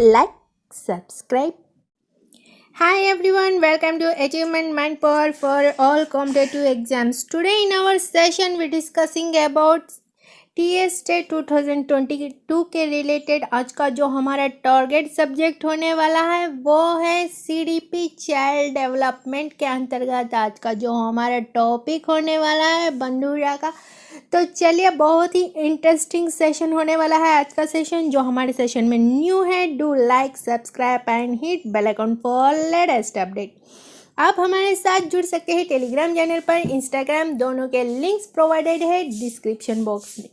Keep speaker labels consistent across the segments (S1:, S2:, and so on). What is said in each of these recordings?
S1: like, subscribe. Hi everyone, welcome to Achievement Mind Power for all competitive exams. Today in our session we discussing about टीएसटे 2022 के related आज का जो हमारा target subject होने वाला है वो है सीडीपी चाइल्ड डेवलपमेंट के अंतर्गत आज का जो हमारा टॉपिक होने वाला है बंधुरा का। तो चलिए, बहुत ही इंटरेस्टिंग सेशन होने वाला है आज का सेशन। जो हमारे सेशन में न्यू है, do like, subscribe and hit bell icon for latest update. आप हमारे साथ जुड़ सकते हैं टेलीग्राम चैनल पर, इंस्टाग्राम, दोनों के लिंक्स प्रोवाइडेड है डिस्क्रिप्शन बॉक्स में।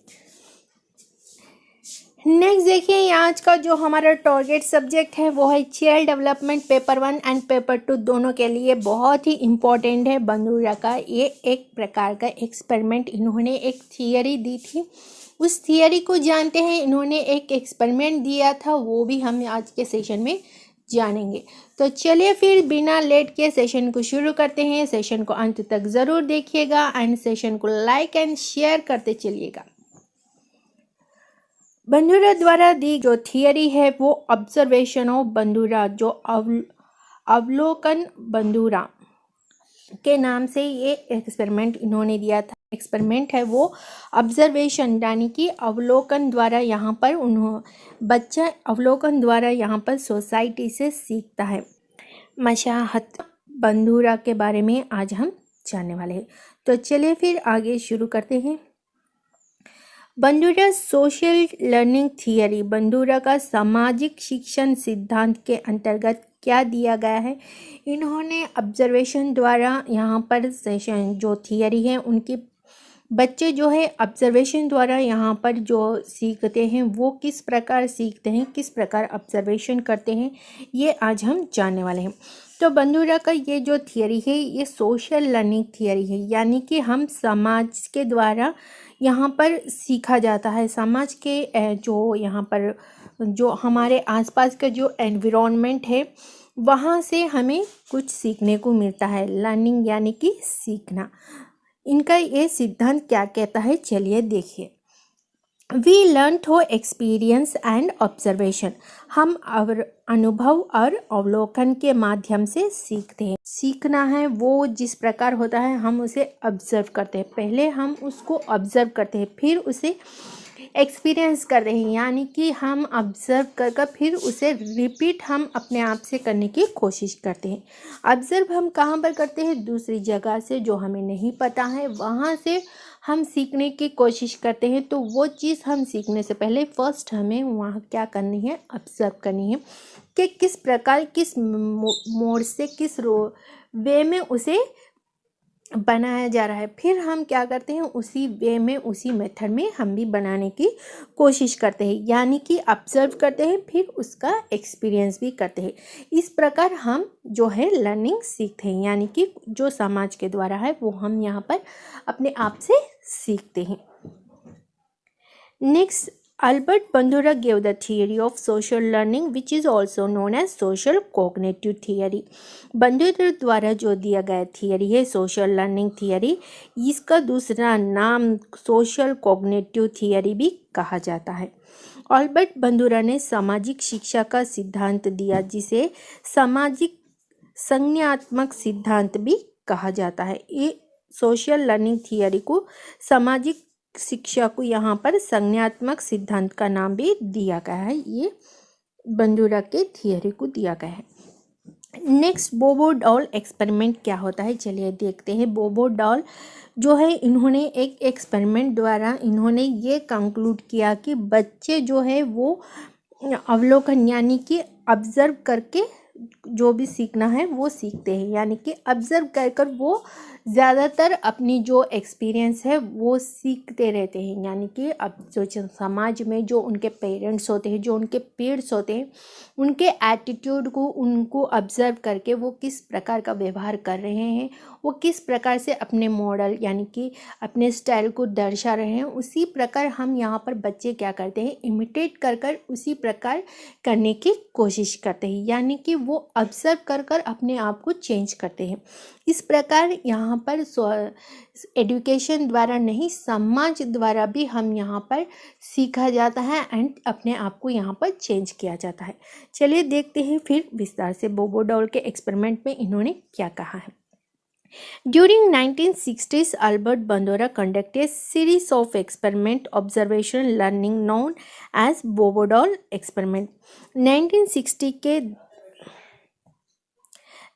S1: नेक्स्ट देखिए, आज का जो हमारा टारगेट सब्जेक्ट है वो है child development. Paper 1 and paper 2 दोनों के लिए बहुत ही इम्पोर्टेंट है बंधुरा का। ये एक प्रकार का एक्सपेरिमेंट, इन्होंने एक थियरी दी थी, उस थियरी को जानते हैं। इन्होंने एक एक्सपेरिमेंट दिया था, वो भी हम आज के सेशन में जानेंगे। तो चलिए फिर बिना लेट के सेशन को शुरू करते हैं। सेशन को अंत तक ज़रूर देखिएगा एंड सेशन को लाइक एंड शेयर करते चलिएगा। बंधुरा द्वारा दी जो थियरी है वो ऑब्जर्वेशन ऑफ बंधुरा, जो अवलोकन बंधुरा के नाम से ये एक्सपेरिमेंट इन्होंने दिया था। एक्सपेरिमेंट है वो ऑब्जर्वेशन यानी कि अवलोकन द्वारा, यहाँ पर बच्चा अवलोकन द्वारा यहाँ पर सोसाइटी से सीखता है। मशाहत बंधुरा के बारे में आज हम जानने वाले हैं। तो चलिए फिर आगे शुरू करते हैं। बंधुरा सोशल लर्निंग थियरी, बंधुरा का सामाजिक शिक्षण सिद्धांत के अंतर्गत क्या दिया गया है। इन्होंने ऑब्जर्वेशन द्वारा यहाँ पर सेशन जो थियरी है उनकी बच्चे जो है ऑब्जर्वेशन द्वारा यहाँ पर जो सीखते हैं वो किस प्रकार सीखते हैं, किस प्रकार ऑब्जर्वेशन करते हैं, ये आज हम जानने वाले हैं। तो बंधुरा का ये जो थियरी है ये सोशल लर्निंग थियरी है, यानी कि हम समाज के द्वारा यहाँ पर सीखा जाता है। समाज के जो यहाँ पर जो हमारे आसपास का जो एनवायरनमेंट है वहाँ से हमें कुछ सीखने को मिलता है। लर्निंग यानी कि सीखना। इनका ये सिद्धांत क्या कहता है, चलिए देखिए। We learn through experience and observation, हम अनुभव और अवलोकन के माध्यम से सीखते हैं। सीखना है वो जिस प्रकार होता है हम उसे ऑब्जर्व करते हैं। पहले हम उसको ऑब्जर्व करते हैं, फिर उसे एक्सपीरियंस कर रहे हैं, यानी कि हम ऑब्जर्व कर फिर उसे रिपीट हम अपने आप से करने की कोशिश करते हैं। ऑब्जर्व हम कहाँ पर करते हैं, दूसरी जगह से, जो हमें नहीं पता है वहाँ से हम सीखने की कोशिश करते हैं। तो वो चीज़ हम सीखने से पहले फर्स्ट हमें वहाँ क्या करनी है, ऑब्जर्व करनी है कि किस प्रकार, किस मोड से, किस वे में उसे बनाया जा रहा है। फिर हम क्या करते हैं, उसी वे में, उसी मेथड में हम भी बनाने की कोशिश करते हैं, यानी कि ऑब्जर्व करते हैं फिर उसका एक्सपीरियंस भी करते हैं। इस प्रकार हम जो है लर्निंग सीखते हैं, यानी कि जो समाज के द्वारा है वो हम यहाँ पर अपने आप से सीखते हैं। Next, Albert Bandura gave the theory of social learning which is also known as social cognitive theory. बंधुरा द्वारा जो दिया गया थियरी है सोशल लर्निंग थियरी, इसका दूसरा नाम सोशल कॉग्निटिव थियरी भी कहा जाता है। अल्बर्ट बंधुरा ने सामाजिक शिक्षा का सिद्धांत दिया जिसे सामाजिक संज्ञानात्मक सिद्धांत भी कहा जाता है। ये सोशल लर्निंग थियरी को, सामाजिक शिक्षा को यहाँ पर संज्ञानात्मक सिद्धांत का नाम भी दिया गया है। ये बंधुरा के थियरी को दिया गया है। नेक्स्ट, बोबो डॉल एक्सपेरिमेंट क्या होता है, चलिए देखते हैं। बोबो डॉल जो है, इन्होंने एक एक्सपेरिमेंट द्वारा इन्होंने ये कंक्लूड किया कि बच्चे जो है वो अवलोकन यानी कि ऑब्जर्व करके जो भी सीखना है वो सीखते हैं, यानी कि ऑब्जर्व कर वो ज़्यादातर अपनी जो एक्सपीरियंस है वो सीखते रहते हैं। यानी कि अब जो समाज में जो उनके पेरेंट्स होते हैं, जो उनके पीयर्स होते हैं, उनके एटीट्यूड को, उनको ऑब्जर्व करके वो किस प्रकार का व्यवहार कर रहे हैं, वो किस प्रकार से अपने मॉडल यानी कि अपने स्टाइल को दर्शा रहे हैं, उसी प्रकार हम यहाँ पर बच्चे क्या करते हैं, इमिटेट कर उसी प्रकार करने की कोशिश करते हैं। यानी कि वो ऑब्जर्व कर कर अपने आप को चेंज करते हैं। इस प्रकार यहाँ पर एजुकेशन द्वारा नहीं, समाज द्वारा भी हम यहाँ पर सीखा जाता है एंड अपने आप को यहाँ पर चेंज किया जाता है। चलिए देखते हैं फिर विस्तार से बोबो डॉल के एक्सपेरिमेंट में इन्होंने क्या कहा है। During 1960s, Albert Bandura conducted a series of experiment observation learning known as Bobo doll experiment. 1960 के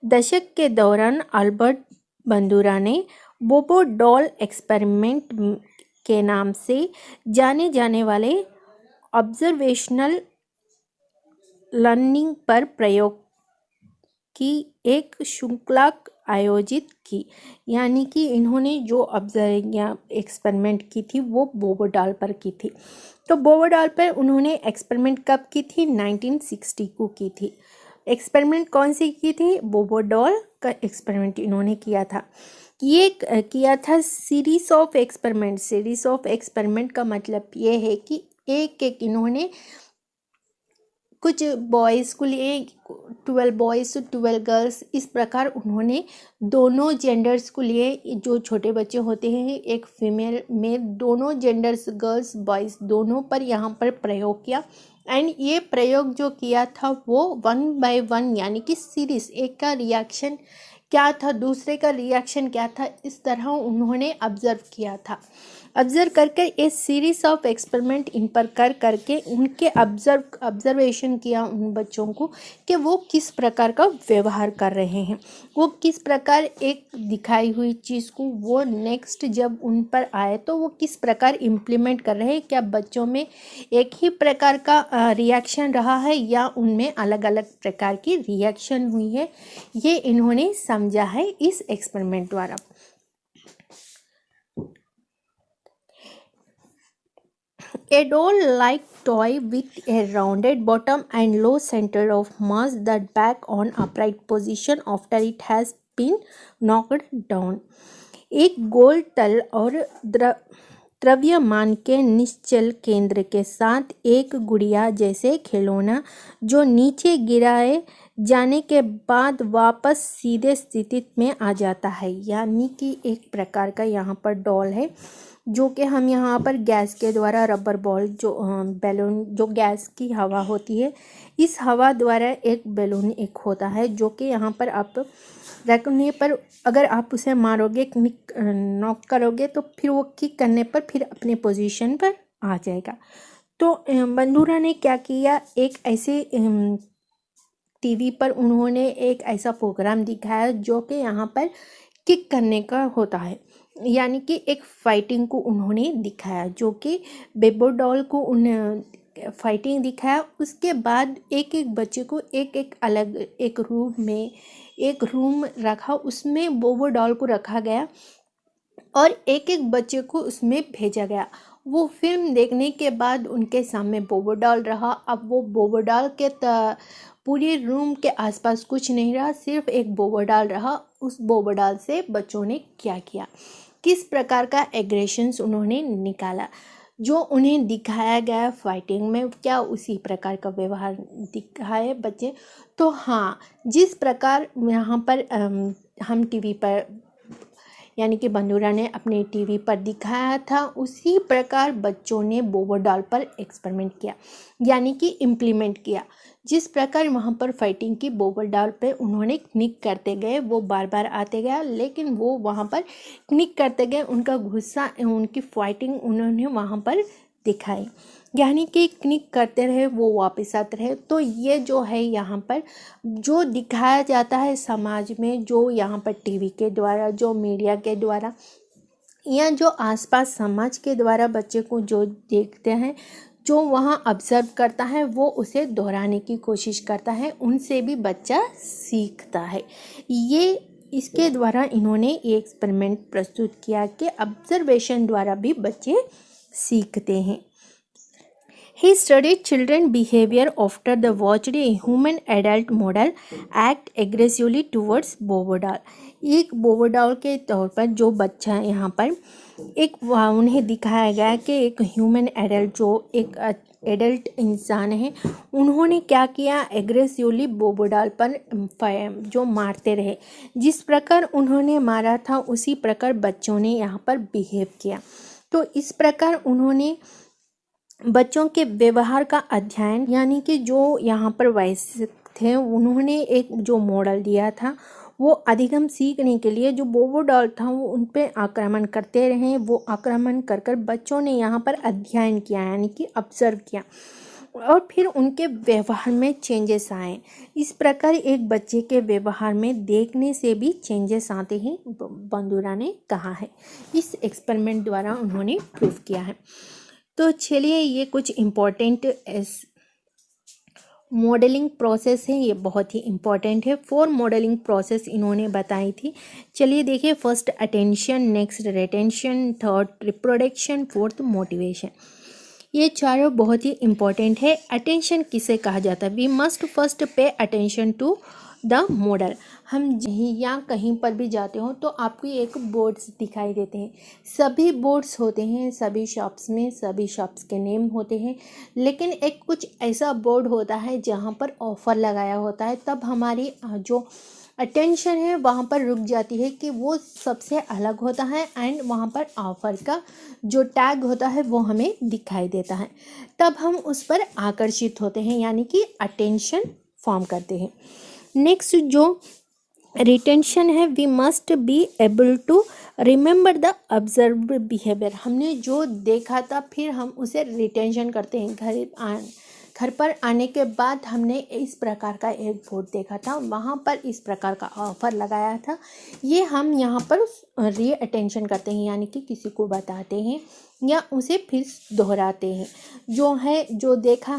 S1: दशक के दौरान अल्बर्ट बंदूरा ने बोबो डॉल एक्सपेरिमेंट के नाम से जाने जाने वाले ऑब्जर्वेशनल लर्निंग पर प्रयोग की एक श्रृंखला आयोजित की। यानी कि इन्होंने जो एक्सपेरिमेंट की थी वो बोबो डॉल पर की थी। तो बोबो डॉल पर उन्होंने एक्सपेरिमेंट कब की थी? 1960 को की थी। एक्सपेरिमेंट कौन सी की थी? बोबो डॉल का एक्सपेरिमेंट इन्होंने किया था। ये किया था series of experiment. Series of experiment का मतलब ये है कि एक एक इन्होंने कुछ बॉयज़ को लिए 12 बॉयज़ 12 गर्ल्स, इस प्रकार उन्होंने दोनों जेंडर्स को लिए, जो छोटे बच्चे होते हैं एक फीमेल में, दोनों जेंडर्स गर्ल्स बॉयज़ दोनों पर यहाँ पर प्रयोग किया। एंड ये प्रयोग जो किया था वो 1 by 1 यानी कि सीरीज, एक का रिएक्शन क्या था दूसरे का रिएक्शन क्या था, इस तरह उन्होंने ऑब्जर्व किया था। ऑब्जर्व करके ये सीरीज ऑफ एक्सपेरिमेंट इन पर कर करके उनके ऑब्जर्वेशन किया उन बच्चों को कि वो किस प्रकार का व्यवहार कर रहे हैं, वो किस प्रकार एक दिखाई हुई चीज़ को वो नेक्स्ट जब उन पर आए तो वो किस प्रकार इम्प्लीमेंट कर रहे हैं। क्या बच्चों में एक ही प्रकार का रिएक्शन रहा है या उनमें अलग अलग प्रकार की रिएक्शन हुई है, ये इन्होंने समझा है इस एक्सपेरिमेंट द्वारा। A doll-like toy with a rounded bottom and low center of mass that back on upright position after it has been knocked down. एक गोल तल और द्रव्यमान के निश्चल केंद्र के साथ एक गुड़िया जैसे खिलौना जो नीचे गिराए जाने के बाद वापस सीधे स्थिति में आ जाता है। यानी कि एक प्रकार का यहाँ पर डॉल है जो कि हम यहाँ पर गैस के द्वारा रबर बॉल जो बैलून जो गैस की हवा होती है, इस हवा द्वारा एक बैलून एक होता है जो कि यहाँ पर आप रखने पर अगर आप उसे मारोगे, नॉक करोगे तो फिर वो किक करने पर फिर अपने पोजीशन पर आ जाएगा। तो बंदूरा ने क्या किया, एक ऐसे टीवी पर उन्होंने एक ऐसा प्रोग्राम दिखाया जो कि यहाँ पर किक करने का होता है। यानी कि एक फाइटिंग को उन्होंने दिखाया जो कि बेबो डॉल को उन फाइटिंग दिखाया। उसके बाद एक एक बच्चे को एक एक अलग एक रूम में एक रूम रखा, उसमें बोबो डॉल को रखा गया और एक एक बच्चे को उसमें भेजा गया। वो फिल्म देखने के बाद उनके सामने बोबो डॉल रहा। अब वो बोबो डॉल के पूरे रूम के आसपास कुछ नहीं रहा, सिर्फ एक बोबो डॉल रहा। उस बोबो डॉल से बच्चों ने क्या किया, किस प्रकार का एग्रेशंस उन्होंने निकाला, जो उन्हें दिखाया गया फाइटिंग में क्या उसी प्रकार का व्यवहार दिखाए बच्चे। तो हाँ, जिस प्रकार यहाँ पर हम टीवी पर यानी कि बंदूरा ने अपने टीवी पर दिखाया था, उसी प्रकार बच्चों ने बोबो डॉल पर एक्सपेरिमेंट किया यानी कि इम्प्लीमेंट किया। जिस प्रकार वहाँ पर फाइटिंग की बोबो डॉल पे उन्होंने क्निक करते गए, वो बार बार आते गया लेकिन वो वहाँ पर क्निक करते गए, उनका गुस्सा उनकी फाइटिंग उन्होंने वहाँ पर दिखाई, यानी कि क्निक करते रहे वो वापस आते रहे। तो ये जो है यहाँ पर जो दिखाया जाता है समाज में, जो यहाँ पर टीवी के द्वारा, जो मीडिया के द्वारा या जो आसपास समाज के द्वारा बच्चे को जो देखते हैं, जो वहाँ ऑब्जर्व करता है वो उसे दोहराने की कोशिश करता है, उनसे भी बच्चा सीखता है। ये इसके द्वारा इन्होंने ये एक्सपेरिमेंट प्रस्तुत किया कि ऑब्जर्वेशन द्वारा भी बच्चे सीखते हैं। He studied children behavior after the watched a human adult model act aggressively towards बोबोडाल। एक बोबोडाल के तौर पर जो बच्चा यहाँ पर एक उन्हें दिखाया गया कि एक ह्यूमन एडल्ट जो एक एडल्ट इंसान है उन्होंने क्या किया, एग्रेसिवली बोबोडाल पर जो मारते रहे। जिस प्रकार उन्होंने मारा था उसी प्रकार बच्चों ने यहाँ पर बिहेव किया। तो इस प्रकार उन्होंने बच्चों के व्यवहार का अध्ययन, यानी कि जो यहाँ पर वयस्क थे उन्होंने एक जो मॉडल दिया था वो अधिगम सीखने के लिए जो बोबोडाल था वो उन पे आक्रमण करते रहे। वो आक्रमण कर कर बच्चों ने यहाँ पर अध्ययन किया, यानी कि ऑब्जर्व किया और फिर उनके व्यवहार में चेंजेस आए। इस प्रकार एक बच्चे के व्यवहार में देखने से भी चेंजेस आते हैं, बंदूरा ने कहा है। इस एक्सपेरिमेंट द्वारा उन्होंने प्रूव किया है। तो चलिए ये कुछ इम्पोर्टेंट मॉडलिंग प्रोसेस है, ये बहुत ही इम्पोर्टेंट है। 4 मॉडलिंग प्रोसेस इन्होंने बताई थी। चलिए देखिए, first attention, next retention, third reproduction, fourth motivation. ये चारों बहुत ही इम्पोर्टेंट है। अटेंशन किसे कहा जाता है? We must first pay attention to the model. हम या कहीं पर भी जाते हो तो आपको एक बोर्ड्स दिखाई देते हैं। सभी बोर्ड्स होते हैं सभी शॉप्स में, सभी शॉप्स के नेम होते हैं, लेकिन एक कुछ ऐसा बोर्ड होता है जहाँ पर ऑफ़र लगाया होता है। तब हमारी जो अटेंशन है वहाँ पर रुक जाती है कि वो सबसे अलग होता है एंड वहाँ पर ऑफ़र का जो टैग होता है वो हमें दिखाई देता है। तब हम उस पर आकर्षित होते हैं, यानी कि अटेंशन फॉर्म करते हैं। नेक्स्ट जो रिटेंशन है, we must be able to remember the observed behaviour. हमने जो देखा था फिर हम उसे रिटेंशन करते हैं। घर पर आने के बाद हमने इस प्रकार का एक बोर्ड देखा था, वहाँ पर इस प्रकार का ऑफ़र लगाया था, ये हम यहाँ पर री अटेंशन करते हैं, यानी कि किसी को बताते हैं या उसे फिर दोहराते हैं। जो देखा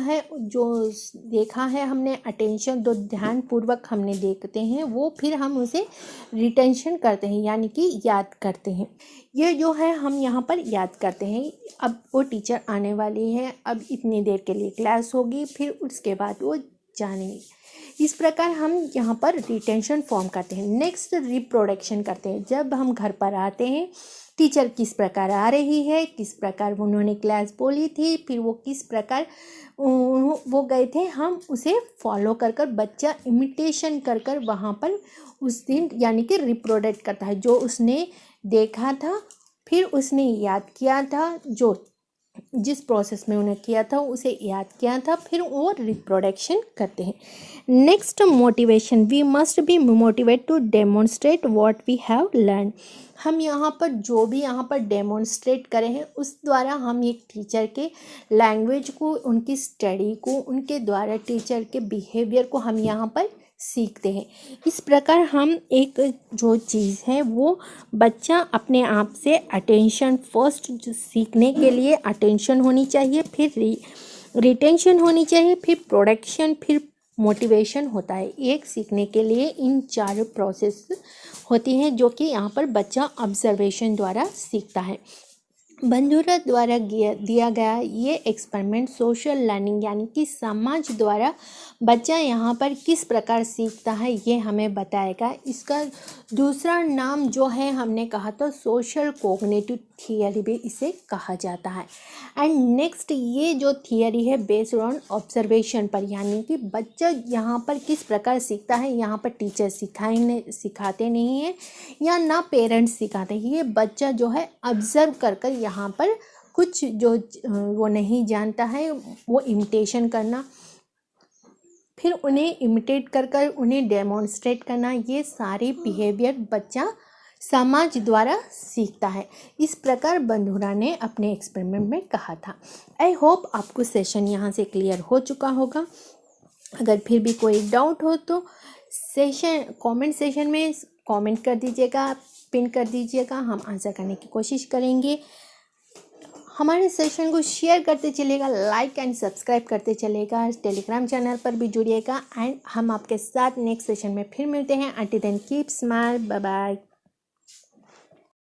S1: है हमने अटेंशन, जो ध्यानपूर्वक हमने देखते हैं वो फिर हम उसे रिटेंशन करते हैं, यानी कि याद करते हैं। ये जो है हम यहाँ पर याद करते हैं। अब वो टीचर आने वाली है, अब इतनी देर के लिए क्लास होगी, फिर उसके बाद वो जानेंगे। इस प्रकार हम यहाँ पर रिटेंशन फॉर्म करते हैं। नेक्स्ट रिप्रोडक्शन करते हैं। जब हम घर पर आते हैं, टीचर किस प्रकार आ रही है, किस प्रकार उन्होंने क्लास बोली थी, फिर वो किस प्रकार वो गए थे, हम उसे फॉलो कर कर बच्चा इमिटेशन कर कर वहाँ पर उस दिन यानी कि रिप्रोडक्ट करता है। जो उसने देखा था फिर उसने याद किया था, जो जिस प्रोसेस में उन्हें किया था उसे याद किया था, फिर वो रिप्रोडक्शन करते हैं। Next motivation, we must be motivate to demonstrate what we have learn. हम यहाँ पर जो भी यहाँ पर डेमोन्स्ट्रेट करें हैं उस द्वारा हम एक टीचर के लैंग्वेज को, उनकी स्टडी को, उनके द्वारा टीचर के बिहेवियर को हम यहाँ पर सीखते हैं। इस प्रकार हम एक जो चीज़ है वो बच्चा अपने आप से अटेंशन फर्स्ट सीखने के लिए अटेंशन होनी चाहिए, फिर रिटेंशन होनी चाहिए, फिर प्रोडक्शन, फिर मोटिवेशन होता है। एक सीखने के लिए इन 4 प्रोसेस होती हैं जो कि यहाँ पर बच्चा ऑब्जर्वेशन द्वारा सीखता है। बंदूरा द्वारा दिया गया ये एक्सपेरिमेंट सोशल लर्निंग यानी कि समाज द्वारा बच्चा यहाँ पर किस प्रकार सीखता है ये हमें बताएगा। इसका दूसरा नाम जो है हमने कहा था सोशल कोग्निटिव थियरी भी इसे कहा जाता है। एंड नेक्स्ट ये जो थियरी है बेस्ड ऑन ऑब्जर्वेशन पर, यानी कि बच्चा यहाँ पर किस प्रकार सीखता है। यहाँ पर टीचर सिखाते नहीं हैं या ना पेरेंट्स सिखाते हैं, ये बच्चा जो है ऑब्जर्व कर कर यहाँ पर कुछ जो वो नहीं जानता है वो इमिटेशन करना, फिर उन्हें इमिटेट कर कर उन्हें डेमोन्स्ट्रेट करना, ये सारे बिहेवियर बच्चा समाज द्वारा सीखता है। इस प्रकार बंदूरा ने अपने एक्सपेरिमेंट में कहा था। आई होप आपको सेशन यहाँ से क्लियर हो चुका होगा। अगर फिर भी कोई डाउट हो तो कमेंट सेशन में कमेंट कर दीजिएगा, पिन कर दीजिएगा, हम आंसर करने की कोशिश करेंगे। हमारे सेशन को शेयर करते चलेगा, लाइक एंड सब्सक्राइब करते चलेगा, टेलीग्राम चैनल पर भी जुड़िएगा एंड हम आपके साथ नेक्स्ट सेशन में फिर मिलते हैं। Until then keep smile, bye bye.